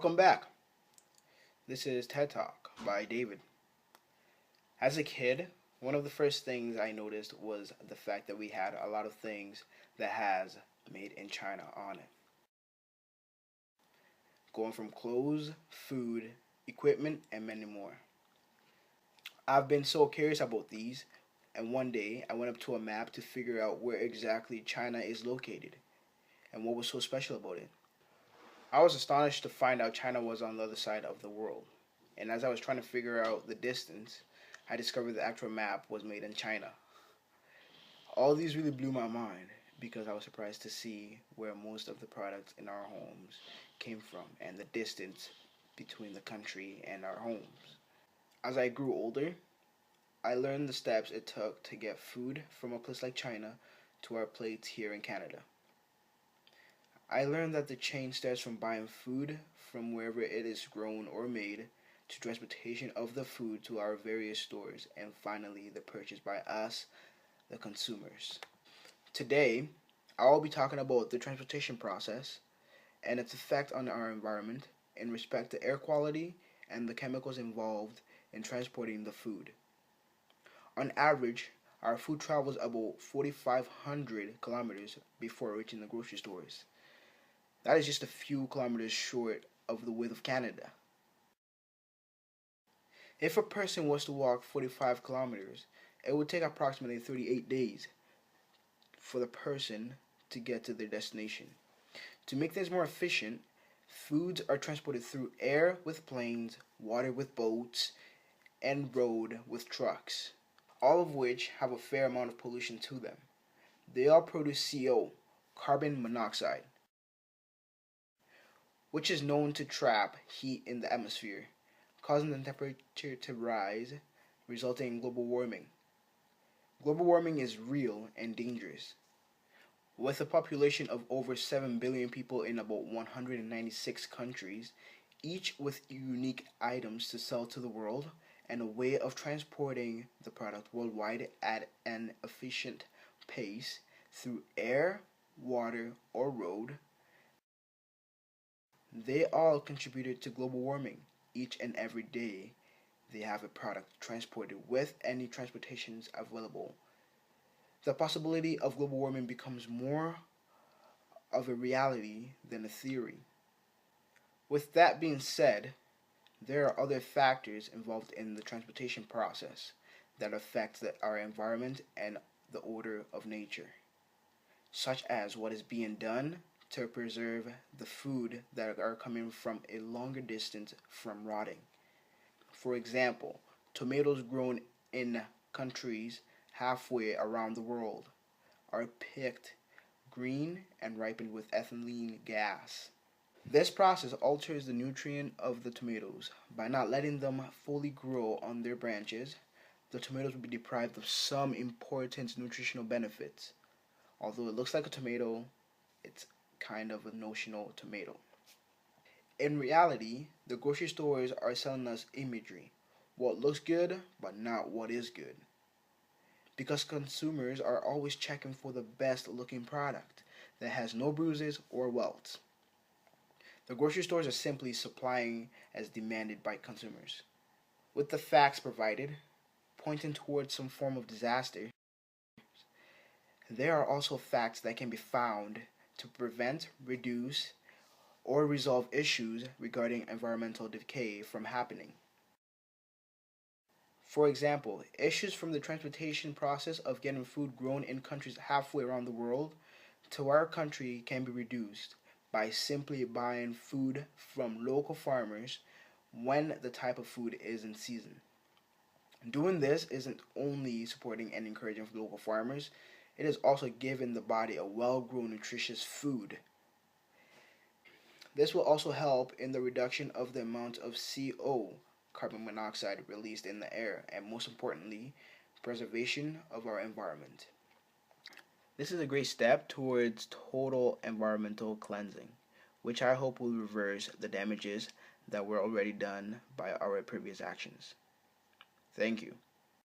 Welcome back. This is Tedtalk by David. As a kid, one of the first things I noticed was the fact that we had a lot of things that has made in China on it. Going from clothes, food, equipment, and many more. I've been so curious about these, and one day I went up to a map to figure out where exactly China is located and what was so special about it. I was astonished to find out China was on the other side of the world. And as I was trying to figure out the distance, I discovered the actual map was made in China. All these really blew my mind because I was surprised to see where most of the products in our homes came from and the distance between the country and our homes. As I grew older, I learned the steps it took to get food from a place like China to our plates here in Canada. I learned that the chain starts from buying food from wherever it is grown or made, to transportation of the food to our various stores, and finally the purchase by us, the consumers. Today, I will be talking about the transportation process and its effect on our environment in respect to air quality and the chemicals involved in transporting the food. On average, our food travels about 4,500 kilometers before reaching the grocery stores. That is just a few kilometers short of the width of Canada. If a person was to walk 45 kilometers, it would take approximately 38 days for the person to get to their destination. To make things more efficient, foods are transported through air with planes, water with boats, and road with trucks, all of which have a fair amount of pollution to them. They all produce CO, carbon monoxide, which is known to trap heat in the atmosphere, causing the temperature to rise, resulting in global warming. Global warming is real and dangerous. With a population of over 7 billion people in about 196 countries, each with unique items to sell to the world and a way of transporting the product worldwide at an efficient pace through air, water, or road, they all contributed to global warming. Each and every day, they have a product transported with any transportations available. The possibility of global warming becomes more of a reality than a theory. With that being said, there are other factors involved in the transportation process that affect our environment and the order of nature, such as what is being done to preserve the food that are coming from a longer distance from rotting. For example, tomatoes grown in countries halfway around the world are picked green and ripened with ethylene gas. This process alters the nutrient of the tomatoes. By not letting them fully grow on their branches, the tomatoes will be deprived of some important nutritional benefits. Although it looks like a tomato, it's kind of a notional tomato. In reality, the grocery stores are selling us imagery, what looks good but not what is good. Because consumers are always checking for the best looking product that has no bruises or welts. The grocery stores are simply supplying as demanded by consumers. With the facts provided, pointing towards some form of disaster, there are also facts that can be found to prevent, reduce, or resolve issues regarding environmental decay from happening. For example, issues from the transportation process of getting food grown in countries halfway around the world to our country can be reduced by simply buying food from local farmers when the type of food is in season. Doing this isn't only supporting and encouraging local farmers, it is also giving the body a well-grown, nutritious food. This will also help in the reduction of the amount of CO, carbon monoxide, released in the air, and most importantly, preservation of our environment. This is a great step towards total environmental cleansing, which I hope will reverse the damages that were already done by our previous actions. Thank you.